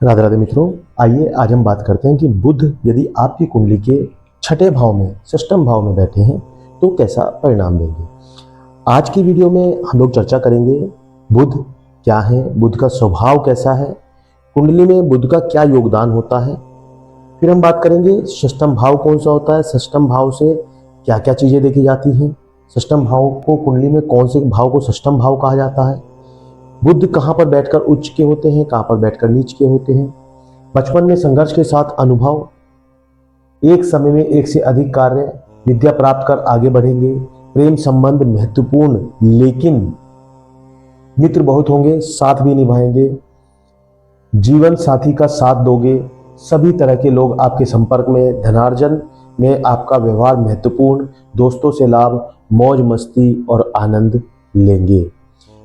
राधे राधे मित्रों, आइए आज हम बात करते हैं कि बुध यदि आपकी कुंडली के छठे भाव में, षष्ठम भाव में बैठे हैं तो कैसा परिणाम देंगे। आज की वीडियो में हम लोग चर्चा करेंगे बुध क्या है, बुध का स्वभाव कैसा है, कुंडली में बुध का क्या योगदान होता है। फिर हम बात करेंगे षष्ठम भाव कौन सा होता है, षष्ठम भाव से क्या क्या चीजें देखी जाती हैं, षष्ठम भाव को कुंडली में कौन से भाव को षष्ठम भाव कहा जाता है, बुध कहाँ पर बैठकर उच्च के होते हैं, कहाँ पर बैठकर नीच के होते हैं, बचपन में संघर्ष के साथ अनुभव, एक समय में एक से अधिक कार्य, विद्या प्राप्त कर आगे बढ़ेंगे, प्रेम संबंध महत्वपूर्ण लेकिन मित्र बहुत होंगे, साथ भी निभाएंगे, जीवन साथी का साथ दोगे, सभी तरह के लोग आपके संपर्क में, धनार्जन में आपका व्यवहार महत्वपूर्ण, दोस्तों से लाभ, मौज मस्ती और आनंद लेंगे।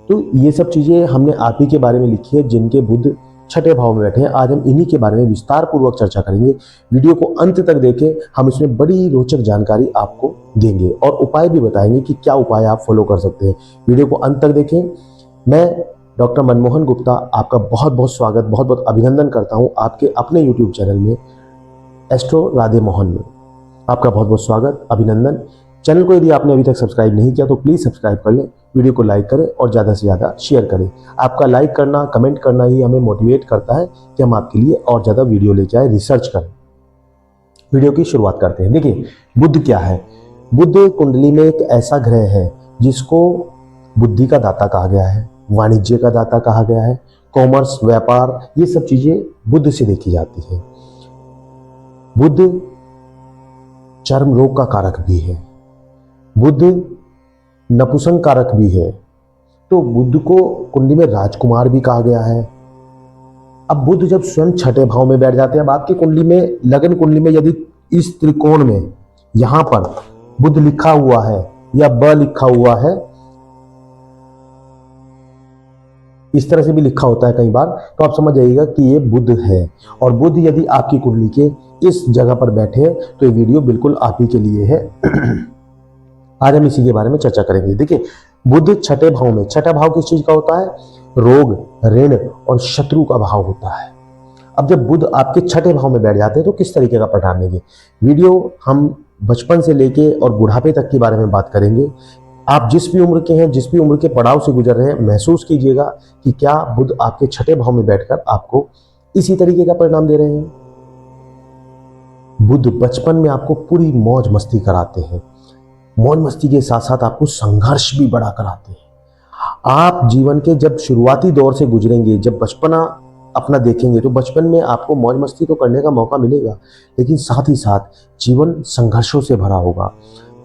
तो ये सब चीजें हमने आप ही के बारे में लिखी है जिनके बुध छठे भाव में बैठे हैं। आज हम इन्हीं के बारे में विस्तार पूर्वक चर्चा करेंगे। वीडियो को अंत तक देखें, हम इसमें बड़ी रोचक जानकारी आपको देंगे और उपाय भी बताएंगे कि क्या उपाय आप फॉलो कर सकते हैं। वीडियो को अंत तक देखें। मैं डॉक्टर मनमोहन गुप्ता आपका बहुत बहुत स्वागत, बहुत बहुत अभिनंदन करता हूँ आपके अपने यूट्यूब चैनल में एस्ट्रो राधे मोहन में। आपका बहुत बहुत स्वागत, अभिनंदन। चैनल को यदि आपने अभी तक सब्सक्राइब नहीं किया तो प्लीज़ सब्सक्राइब कर लें, वीडियो को लाइक करें और ज़्यादा से ज़्यादा शेयर करें। आपका लाइक करना, कमेंट करना ही हमें मोटिवेट करता है कि हम आपके लिए और ज़्यादा वीडियो लेके आए, रिसर्च करें। वीडियो की शुरुआत करते हैं। देखिए, बुध क्या है। बुध कुंडली में एक ऐसा ग्रह है जिसको बुद्धि का दाता कहा गया है, वाणिज्य का दाता कहा गया है, कॉमर्स, व्यापार, ये सब चीज़ें बुध से देखी जाती हैं। बुध चर्म रोग का कारक भी है, बुध नपुंसक कारक भी है, तो बुध को कुंडली में राजकुमार भी कहा गया है। अब बुध जब स्वयं छठे भाव में बैठ जाते हैं, अब आपकी कुंडली में, लगन कुंडली में यदि इस त्रिकोण में यहां पर बुध लिखा हुआ है या ब लिखा हुआ है, इस तरह से भी लिखा होता है कई बार, तो आप समझ जाइएगा कि ये बुध है। और बुध यदि आपकी कुंडली के इस जगह पर बैठे हैं तो ये वीडियो बिल्कुल आप ही के लिए है। आज हम इसी के बारे में चर्चा करेंगे। देखिए, बुध छठे भाव में, छठा भाव किस चीज का होता है? रोग, ऋण और शत्रु का भाव होता है। अब जब बुध आपके छठे भाव में बैठ जाते हैं तो किस तरीके का परिणाम देंगे। वीडियो हम बचपन से लेके और बुढ़ापे तक के बारे में बात करेंगे। आप जिस भी उम्र के हैं, जिस भी उम्र के पड़ाव से गुजर रहे हैं, महसूस कीजिएगा कि क्या बुध आपके छठे भाव में बैठकर आपको इसी तरीके का परिणाम दे रहे हैं। बुध बचपन में आपको पूरी मौज मस्ती कराते हैं, मौज मस्ती के साथ साथ आपको संघर्ष भी बड़ा कराते हैं। आप जीवन के जब शुरुआती दौर से गुजरेंगे, जब बचपना अपना देखेंगे, तो बचपन में आपको मौज मस्ती तो करने का मौका मिलेगा, लेकिन साथ ही साथ जीवन संघर्षों से भरा होगा।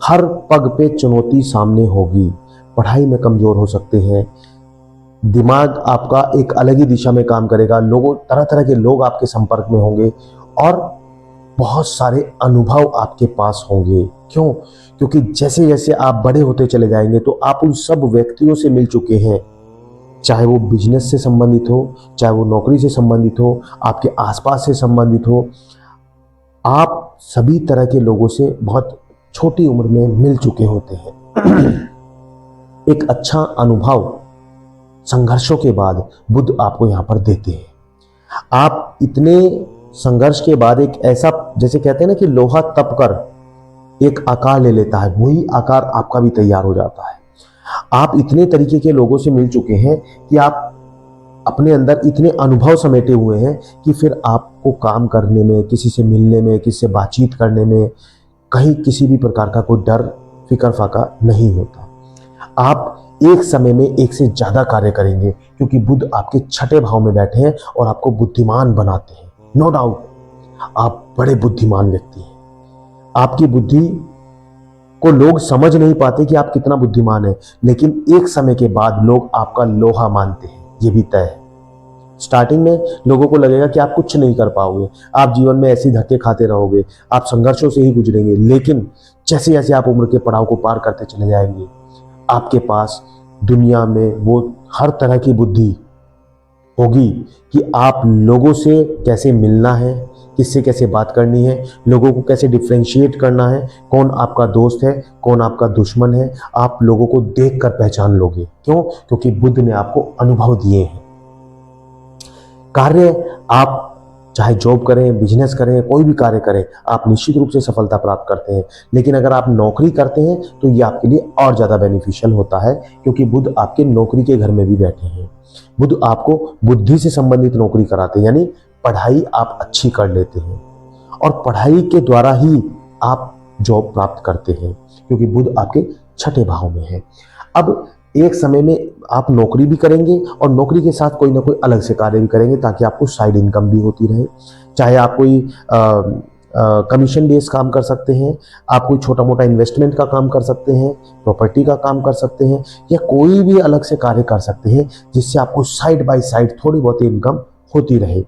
हर पग पे चुनौती सामने होगी, पढ़ाई में कमजोर हो सकते हैं, दिमाग आपका एक अलग ही दिशा में काम करेगा, लोगों, तरह तरह के लोग आपके संपर्क में होंगे और बहुत सारे अनुभव आपके पास होंगे। क्यों? क्योंकि जैसे जैसे आप बड़े होते चले जाएंगे तो आप उन सब व्यक्तियों से मिल चुके हैं, चाहे वो बिजनेस से संबंधित हो, चाहे वो नौकरी से संबंधित हो, आपके आसपास से संबंधित हो, आप सभी तरह के लोगों से बहुत छोटी उम्र में मिल चुके होते हैं। एक अच्छा अनुभव संघर्षों के बाद बुध आपको यहाँ पर देते हैं। आप इतने संघर्ष के बाद एक ऐसा, जैसे कहते हैं ना कि लोहा तप कर एक आकार ले लेता है, वही आकार आपका भी तैयार हो जाता है। आप इतने तरीके के लोगों से मिल चुके हैं कि आप अपने अंदर इतने अनुभव समेटे हुए हैं कि फिर आपको काम करने में, किसी से मिलने में, किसी से बातचीत करने में कहीं किसी भी प्रकार का कोई डर, फिक्र फाका नहीं होता। आप एक समय में एक से ज्यादा कार्य करेंगे क्योंकि बुध आपके छठे भाव में बैठे हैं और आपको बुद्धिमान बनाते हैं। नो डाउट, आप बड़े बुद्धिमान व्यक्ति हैं। आपकी बुद्धि को लोग समझ नहीं पाते कि आप कितना बुद्धिमान हैं, लेकिन एक समय के बाद लोग आपका लोहा मानते हैं, ये भी तय है। स्टार्टिंग में लोगों को लगेगा कि आप कुछ नहीं कर पाओगे, आप जीवन में ऐसे धक्के खाते रहोगे, आप संघर्षों से ही गुजरेंगे, लेकिन जैसे जैसे आप उम्र के पड़ाव को पार करते चले जाएंगे, आपके पास दुनिया में वो हर तरह की बुद्धि होगी कि आप लोगों से कैसे मिलना है, किससे कैसे बात करनी है, लोगों को कैसे डिफ्रेंशिएट करना है, कौन आपका दोस्त है, कौन आपका दुश्मन है, आप लोगों को देखकर पहचान लोगे। क्यों? क्योंकि बुध ने आपको अनुभव दिए हैं। कार्य आप चाहे जॉब करें, बिजनेस करें, कोई भी कार्य करें, आप निश्चित रूप से सफलता प्राप्त करते हैं। लेकिन अगर आप नौकरी करते हैं तो ये आपके लिए और ज्यादा बेनिफिशियल होता है, क्योंकि बुध आपके नौकरी के घर में भी बैठे हैं। बुध आपको बुद्धि से संबंधित नौकरी कराते हैं, यानी पढ़ाई आप अच्छी कर लेते हैं और पढ़ाई के द्वारा ही आप जॉब प्राप्त करते हैं, क्योंकि बुध आपके छठे भाव में है। अब एक समय में आप नौकरी भी करेंगे और नौकरी के साथ कोई ना कोई अलग से कार्य भी करेंगे, ताकि आपको साइड इनकम भी होती रहे। चाहे आप कोई कमीशन बेस्ड काम कर सकते हैं, आप कोई छोटा मोटा इन्वेस्टमेंट का काम कर सकते हैं, प्रॉपर्टी का काम कर सकते हैं, या कोई भी अलग से कार्य कर सकते हैं जिससे आपको साइड बाय साइड थोड़ी बहुत इनकम होती रहे।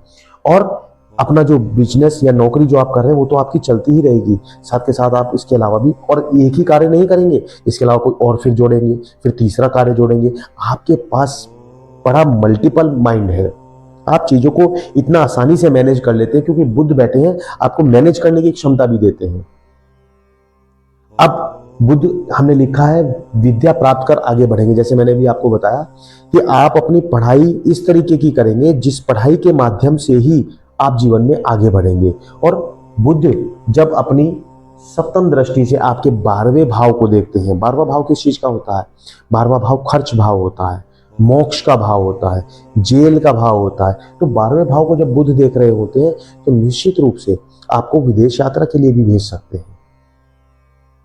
और अपना जो बिजनेस या नौकरी जो आप कर रहे हैं वो तो आपकी चलती ही रहेगी, साथ के साथ आप इसके अलावा भी और एक ही कार्य नहीं करेंगे, इसके अलावा कोई और फिर जोड़ेंगे, फिर तीसरा कार्य जोड़ेंगे। आपके पास बड़ा मल्टीपल माइंड है, आप चीजों को इतना आसानी से मैनेज कर लेते हैं, क्योंकि बुध बैठे हैं, आपको मैनेज करने की क्षमता भी देते हैं। अब बुध हमने लिखा है विद्या प्राप्त कर आगे बढ़ेंगे। जैसे मैंने भी आपको बताया कि आप अपनी पढ़ाई इस तरीके की करेंगे जिस पढ़ाई के माध्यम से ही आप जीवन में आगे बढ़ेंगे। और बुध जब अपनी सप्तम दृष्टि से आपके 12वें भाव को देखते हैं, 12वां भाव किस चीज का होता है? 12वां भाव खर्च भाव होता है, मोक्ष का भाव होता है, जेल का भाव होता है। तो 12वें भाव को जब बुध देख रहे होते हैं तो निश्चित रूप से आपको विदेश यात्रा के लिए भी भेज सकते हैं।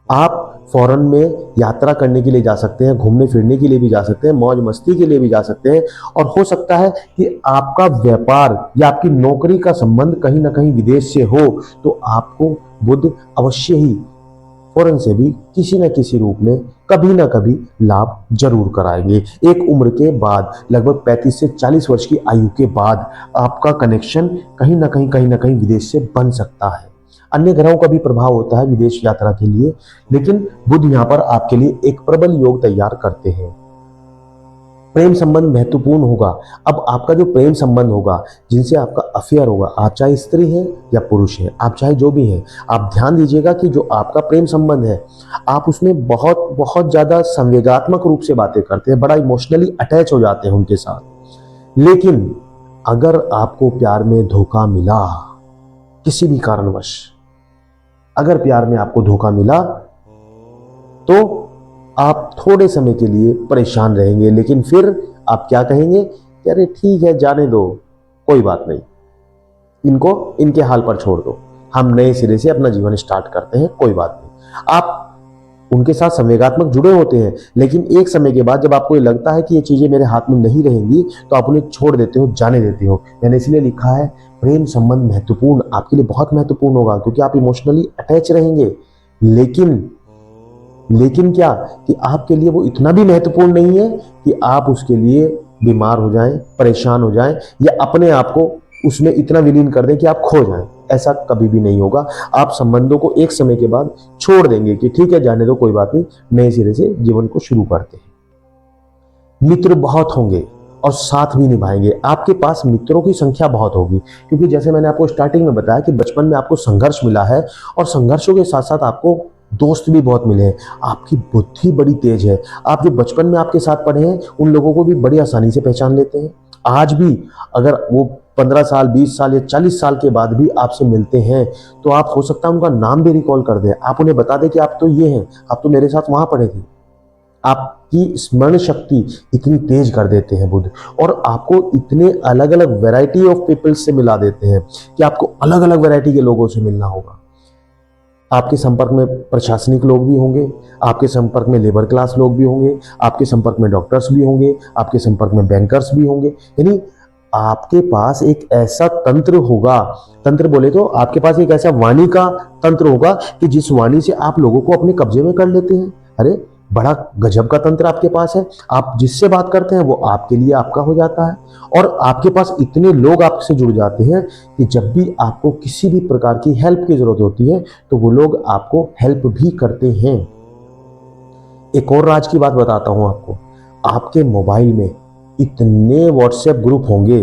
आप फॉरेन में यात्रा करने के लिए जा सकते हैं, घूमने फिरने के लिए भी जा सकते हैं, मौज मस्ती के लिए भी जा सकते हैं। और हो सकता है कि आपका व्यापार या आपकी नौकरी का संबंध कहीं ना कहीं विदेश से हो, तो आपको बुध अवश्य ही फॉरेन से भी किसी न किसी रूप में कभी ना कभी लाभ जरूर कराएंगे। एक उम्र के बाद, लगभग 35 से 40 वर्ष की आयु के बाद आपका कनेक्शन कहीं ना कहीं विदेश से बन सकता है। अन्य ग्रहों का भी प्रभाव होता है विदेश यात्रा के लिए, लेकिन बुध यहाँ पर आपके लिए एक प्रबल योग तैयार करते हैं। प्रेम संबंध महत्वपूर्ण होगा। अब आपका जो प्रेम संबंध होगा, जिनसे आपका अफेयर होगा, आप चाहे स्त्री हैं या पुरुष हैं, आप चाहे जो भी हैं, आप ध्यान दीजिएगा कि जो आपका प्रेम संबंध है, आप उसमें बहुत बहुत ज्यादा संवेगात्मक रूप से बातें करते हैं, बड़ा इमोशनली अटैच हो जाते हैं उनके साथ। लेकिन अगर आपको प्यार में धोखा मिला, किसी भी कारणवश अगर प्यार में आपको धोखा मिला, तो आप थोड़े समय के लिए परेशान रहेंगे, लेकिन फिर आप क्या कहेंगे कि अरे ठीक है, जाने दो, कोई बात नहीं, इनको इनके हाल पर छोड़ दो, हम नए सिरे से अपना जीवन स्टार्ट करते हैं, कोई बात नहीं। आप उनके साथ संवेगात्मक जुड़े होते हैं, लेकिन एक समय के बाद जब आपको ये लगता है कि ये चीजें मेरे हाथ में नहीं रहेंगी, तो आप उन्हें छोड़ देते हो, जाने देते हो। मैंने इसलिए लिखा है प्रेम संबंध महत्वपूर्ण, आपके लिए बहुत महत्वपूर्ण होगा, क्योंकि आप इमोशनली अटैच रहेंगे। लेकिन क्या कि आपके लिए वो इतना भी महत्वपूर्ण नहीं है कि आप उसके लिए बीमार हो जाएं, परेशान हो जाएं, या अपने आप को उसमें इतना विलीन कर दें कि आप खो जाएं। ऐसा कभी भी नहीं होगा। आप संबंधों को एक समय के बाद छोड़ देंगे कि ठीक है, जाने दो, कोई बात नहीं, नए सिरे से जीवन को शुरू करते हैं। मित्र बहुत होंगे और साथ भी निभाएंगे। आपके पास मित्रों की संख्या बहुत होगी, क्योंकि जैसे मैंने आपको स्टार्टिंग में बताया कि बचपन में आपको संघर्ष मिला है, और संघर्षों के साथ साथ आपको दोस्त भी बहुत मिले हैं। आपकी बुद्धि बड़ी तेज है। आप जो बचपन में आपके साथ पढ़े हैं उन लोगों को भी बड़ी आसानी से पहचान लेते हैं। आज भी अगर वो 15 साल, 20 साल या 40 साल के बाद भी आपसे मिलते हैं, तो आप हो सकता है उनका नाम भी रिकॉल कर दें। आप उन्हें बता दें कि आप तो ये हैं, आप तो मेरे साथ वहां पढ़े थे। आपकी स्मरण शक्ति इतनी तेज कर देते हैं बुध, और आपको इतने अलग अलग वैरायटी ऑफ पीपल्स से मिला देते हैं कि आपको अलग अलग वैरायटी के लोगों से मिलना होगा। आपके संपर्क में प्रशासनिक लोग भी होंगे, आपके संपर्क में लेबर क्लास लोग भी होंगे, आपके संपर्क में डॉक्टर्स भी होंगे, आपके संपर्क में बैंकर्स भी होंगे। यानी आपके पास एक ऐसा तंत्र होगा, तंत्र बोले तो आपके पास एक ऐसा वाणी का तंत्र होगा कि जिस वाणी से आप लोगों को अपने कब्जे में कर लेते हैं। अरे बड़ा गजब का तंत्र आपके पास है। आप जिससे बात करते हैं वो आपके लिए आपका हो जाता है, और आपके पास इतने लोग आपसे जुड़ जाते हैं कि जब भी आपको किसी भी प्रकार की हेल्प की जरूरत होती है तो वो लोग आपको हेल्प भी करते हैं। एक और राज की बात बताता हूं आपको, आपके मोबाइल में इतने व्हाट्सएप ग्रुप होंगे,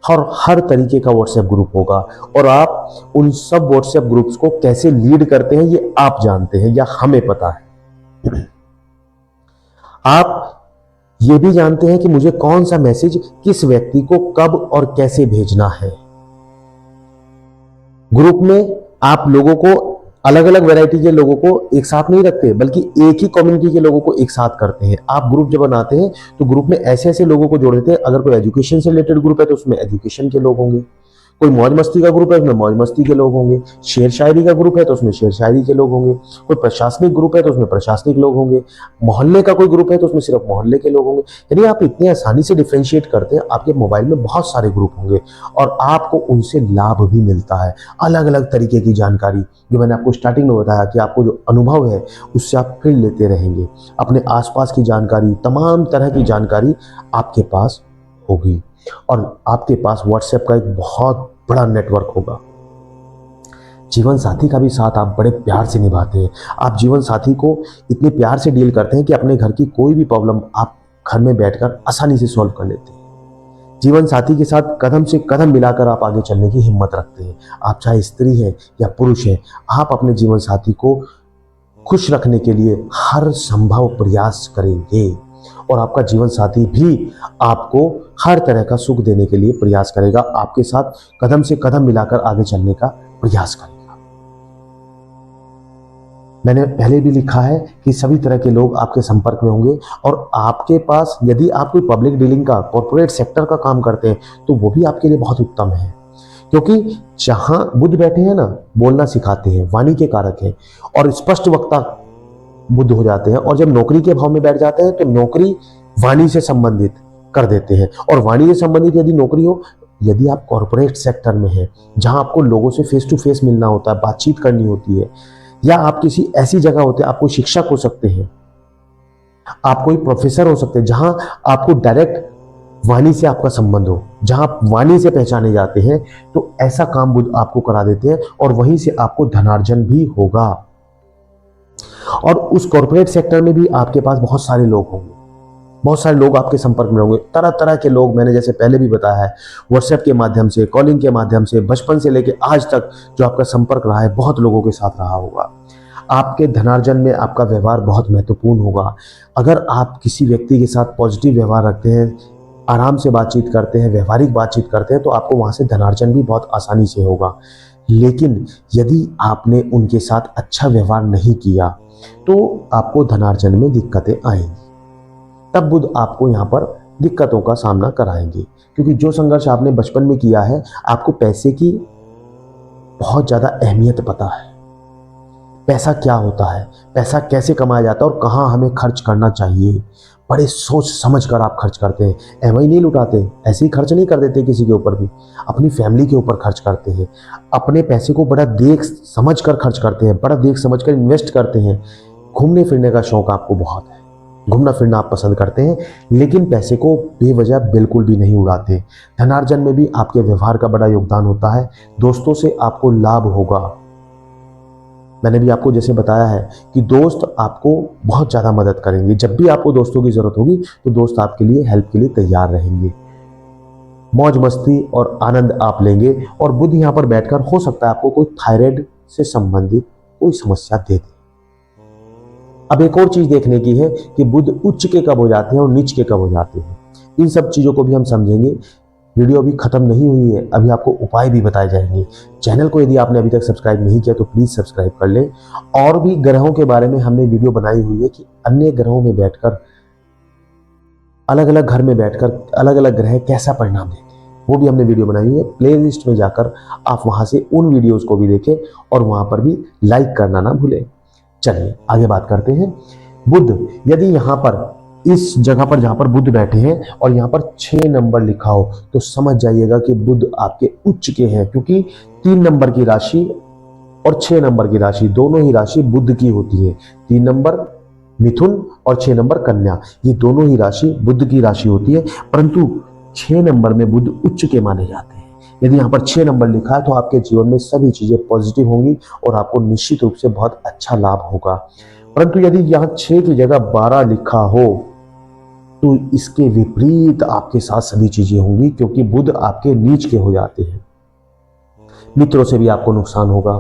हर तरीके का व्हाट्सएप ग्रुप होगा, और आप उन सब व्हाट्सएप ग्रुप्स को कैसे लीड करते हैं ये आप जानते हैं या हमें पता है। आप ये भी जानते हैं कि मुझे कौन सा मैसेज किस व्यक्ति को कब और कैसे भेजना है। ग्रुप में आप लोगों को, अलग अलग वैरायटी के लोगों को एक साथ नहीं रखते, बल्कि एक ही कम्युनिटी के लोगों को एक साथ करते हैं। आप ग्रुप जब बनाते हैं तो ग्रुप में ऐसे ऐसे लोगों को जोड़ देते हैं। अगर कोई एजुकेशन से रिलेटेड ग्रुप है तो उसमें एजुकेशन के लोग होंगे, कोई मौज मस्ती का ग्रुप है उसमें मौज मस्ती के लोग होंगे, शेर शायरी का ग्रुप है तो उसमें शेर शायरी के लोग होंगे, कोई प्रशासनिक ग्रुप है तो उसमें प्रशासनिक लोग होंगे, मोहल्ले का कोई ग्रुप है तो उसमें सिर्फ मोहल्ले के लोग होंगे। यानी आप इतने आसानी से डिफ्रेंशिएट करते हैं। आपके मोबाइल में बहुत सारे ग्रुप होंगे और आपको उनसे लाभ भी मिलता है, अलग अलग तरीके की जानकारी। जो मैंने आपको स्टार्टिंग में बताया कि आपको जो अनुभव है उससे आप फिर लेते रहेंगे। अपने आसपास की जानकारी, तमाम तरह की जानकारी आपके पास होगी और आपके पास व्हाट्सएप का एक बहुत बड़ा नेटवर्क होगा। जीवन साथी का भी साथ आप बड़े प्यार से निभाते हैं। आप जीवन साथी को इतने प्यार से डील करते हैं कि अपने घर की कोई भी प्रॉब्लम आप घर में बैठकर आसानी से सॉल्व कर लेते हैं। जीवन साथी के साथ कदम से कदम मिलाकर आप आगे चलने की हिम्मत रखते हैं। आप चाहे स्त्री हैं या पुरुष हैं, आप अपने जीवन साथी को खुश रखने के लिए हर संभव प्रयास करेंगे और आपका जीवन साथी भी आपको हर तरह का सुख देने के लिए प्रयास करेगा, आपके साथ कदम से कदम मिलाकर आगे चलने का प्रयास करेगा। मैंने पहले भी लिखा है कि सभी तरह के लोग आपके संपर्क में होंगे और आपके पास, यदि आप कोई पब्लिक डीलिंग का, कॉर्पोरेट सेक्टर का काम करते हैं तो वो भी आपके लिए बहुत उत्तम है, क्योंकि जहां बुध बैठे हैं ना, बोलना सिखाते हैं, वाणी के कारक हैं और स्पष्ट वक्ता बुध हो जाते हैं। और जब नौकरी के भाव में बैठ जाते हैं तो नौकरी वाणी से संबंधित कर देते हैं। और वाणी से संबंधित यदि नौकरी हो, यदि आप कॉर्पोरेट सेक्टर में हैं जहां आपको लोगों से फेस टू फेस मिलना होता है, बातचीत करनी होती है, या आप किसी ऐसी जगह होते हैं, आप कोई शिक्षक हो सकते हैं, आप कोई प्रोफेसर हो सकते हैं, जहां आपको डायरेक्ट वाणी से आपका संबंध हो, जहां आप वाणी से पहचाने जाते हैं, तो ऐसा काम बुध आपको करा देते हैं और वहीं से आपको धनार्जन भी होगा। और उस कॉर्पोरेट सेक्टर में भी आपके पास बहुत सारे लोग होंगे, बहुत सारे लोग आपके संपर्क में होंगे, तरह तरह के लोग। मैंने जैसे पहले भी बताया है, व्हाट्सएप के माध्यम से, कॉलिंग के माध्यम से, बचपन से लेकर आज तक जो आपका संपर्क रहा है, बहुत लोगों के साथ रहा होगा। आपके धनार्जन में आपका व्यवहार बहुत महत्वपूर्ण होगा। अगर आप किसी व्यक्ति के साथ पॉजिटिव व्यवहार रखते हैं, आराम से बातचीत करते हैं, व्यवहारिक बातचीत करते हैं, तो आपको वहां से धनार्जन भी बहुत आसानी से होगा। लेकिन यदि आपने उनके साथ अच्छा व्यवहार नहीं किया तो आपको धनार्जन में दिक्कतें आएंगी। तब बुध आपको यहाँ पर दिक्कतों का सामना कराएंगे, क्योंकि जो संघर्ष आपने बचपन में किया है, आपको पैसे की बहुत ज्यादा अहमियत पता है। पैसा क्या होता है, पैसा कैसे कमाया जाता है और कहाँ हमें खर्च करना चाहिए। बड़े सोच समझ कर आप खर्च करते हैं, एवं ही नहीं लुटाते, ऐसे ही खर्च नहीं कर देते किसी के ऊपर भी, अपनी फैमिली के ऊपर खर्च करते हैं। अपने पैसे को बड़ा देख समझ कर खर्च करते हैं, बड़ा देख समझ कर इन्वेस्ट करते हैं। घूमने फिरने का शौक आपको बहुत है, घूमना फिरना आप पसंद करते हैं, लेकिन पैसे को बेवजह बिल्कुल भी नहीं उड़ाते। धनार्जन में भी आपके व्यवहार का बड़ा योगदान होता है। दोस्तों से आपको लाभ होगा। मैंने भी आपको जैसे बताया है कि दोस्त आपको बहुत ज़्यादा मदद करेंगे। जब भी आपको दोस्तों की ज़रूरत होगी तो दोस्त आपके लिए हेल्प के लिए तैयार रहेंगे। मौज मस्ती और आनंद आप लेंगे। और बुध यहाँ पर बैठकर हो सकता है आपको कोई थायराइड से संबंधित कोई समस्या दे दे। अब एक और चीज़ देखने की है कि बुध उच्च के कब हो जाते हैं और नीच के कब हो जाते हैं। इन सब चीज़ों को भी हम समझेंगे। वीडियो अभी खत्म नहीं हुई है, अभी आपको उपाय भी बताए जाएंगे। चैनल को यदि आपने अभी तक सब्सक्राइब नहीं किया तो प्लीज सब्सक्राइब कर लें। और भी ग्रहों के बारे में हमने वीडियो बनाई हुई है कि अन्य ग्रहों में बैठकर, अलग अलग घर में बैठकर अलग अलग ग्रह कैसा परिणाम देते हैं, वो भी हमने वीडियो बनाई हुई है। प्ले लिस्ट में जाकर आप वहां से उन वीडियोज को भी देखें और वहां पर भी लाइक करना ना भूलें। चलिए आगे बात करते हैं। बुध यदि यहाँ पर इस जगह पर जहां पर बुध बैठे हैं और यहाँ पर 6 नंबर लिखा हो तो समझ जाइएगा कि बुध आपके उच्च के हैं, क्योंकि 3 नंबर की राशि और 6 नंबर की राशि दोनों ही राशि बुध की होती है। 3 नंबर मिथुन और 6 नंबर कन्या, ये दोनों ही राशि बुध की राशि होती है, परंतु 6 नंबर में बुध उच्च के माने जाते हैं। यदि यहाँ पर 6 नंबर लिखा है तो आपके जीवन में सभी चीजें पॉजिटिव होंगी और आपको निश्चित रूप से बहुत अच्छा लाभ होगा। परंतु यदि यहाँ 6 की जगह 12 लिखा हो तो इसके विपरीत आपके साथ सभी चीजें होंगी, क्योंकि बुध आपके नीच के हो जाते हैं। मित्रों से भी आपको नुकसान होगा,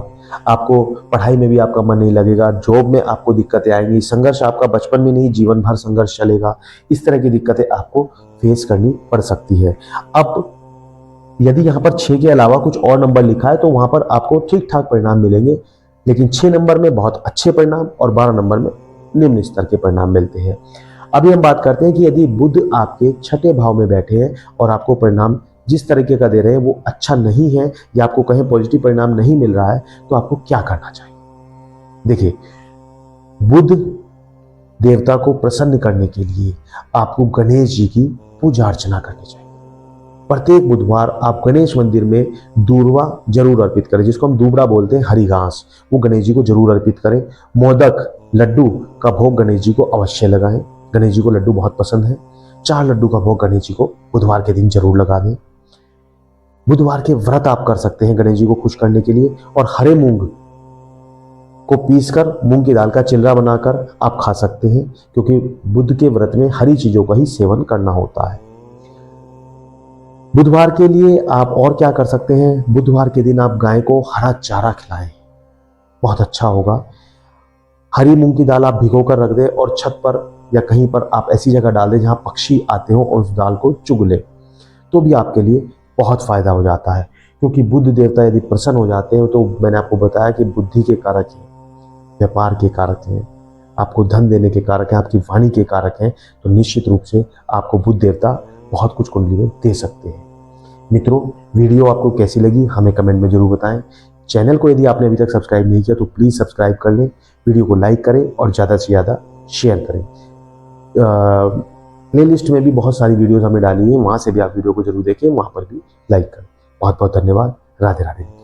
आपको पढ़ाई में भी आपका मन नहीं लगेगा, जॉब में आपको दिक्कतें आएंगी, संघर्ष आपका बचपन में नहीं जीवन भर संघर्ष चलेगा। इस तरह की दिक्कतें आपको फेस करनी पड़ सकती है। अब यदि यहाँ पर 6 के अलावा कुछ और नंबर लिखा है तो वहां पर आपको ठीक ठाक परिणाम मिलेंगे, लेकिन 6 नंबर में बहुत अच्छे परिणाम और 12 नंबर में निम्न स्तर के परिणाम मिलते हैं। अभी हम बात करते हैं कि यदि बुध आपके छठे भाव में बैठे हैं और आपको परिणाम जिस तरीके का दे रहे हैं वो अच्छा नहीं है या आपको कहीं पॉजिटिव परिणाम नहीं मिल रहा है, तो आपको क्या करना चाहिए? देखिए, बुध देवता को प्रसन्न करने के लिए आपको गणेश जी की पूजा अर्चना करनी चाहिए। प्रत्येक बुधवार आप गणेश मंदिर में दूर्वा जरूर अर्पित करें, जिसको हम दूबरा बोलते हैं, हरी घास, वो गणेश जी को जरूर अर्पित करें। मोदक लड्डू का भोग गणेश जी को अवश्य लगाएं, गणेश जी को लड्डू बहुत पसंद है। 4 लड्डू का भोग गणेश जी को बुधवार के दिन जरूर लगा दें। बुधवार के व्रत आप कर सकते हैं गणेश जी को खुश करने के लिए, और हरे मूंग को पीसकर मूंग की दाल का चिल्ला बनाकर आप खा सकते हैं, क्योंकि बुध के व्रत में हरी चीजों का ही सेवन करना होता है। बुधवार के लिए आप और क्या कर सकते हैं? बुधवार के दिन आप गाय को हरा चारा खिलाएं, बहुत अच्छा होगा। हरी मूंग की दाल आप भिगो कर रख दें और छत पर या कहीं पर आप ऐसी जगह डाल दें जहां पक्षी आते हो और उस दाल को चुग ले, तो भी आपके लिए बहुत फायदा हो जाता है। क्योंकि बुध देवता यदि प्रसन्न हो जाते हैं तो मैंने आपको बताया कि बुद्धि के कारक हैं, व्यापार के कारक हैं, आपको धन देने के कारक हैं, आपकी वाणी के कारक हैं, तो निश्चित रूप से आपको बुध देवता बहुत कुछ कुंडली में दे सकते हैं। मित्रों, वीडियो आपको कैसी लगी हमें कमेंट में जरूर बताएं। चैनल को यदि आपने अभी तक सब्सक्राइब नहीं किया तो प्लीज़ सब्सक्राइब कर लें, वीडियो को लाइक करें और ज़्यादा से ज़्यादा शेयर करें। प्लेलिस्ट में भी बहुत सारी वीडियोस हमें डाली हैं, वहाँ से भी आप वीडियो को जरूर देखें, वहाँ पर भी लाइक करें। बहुत बहुत धन्यवाद। राधे राधे।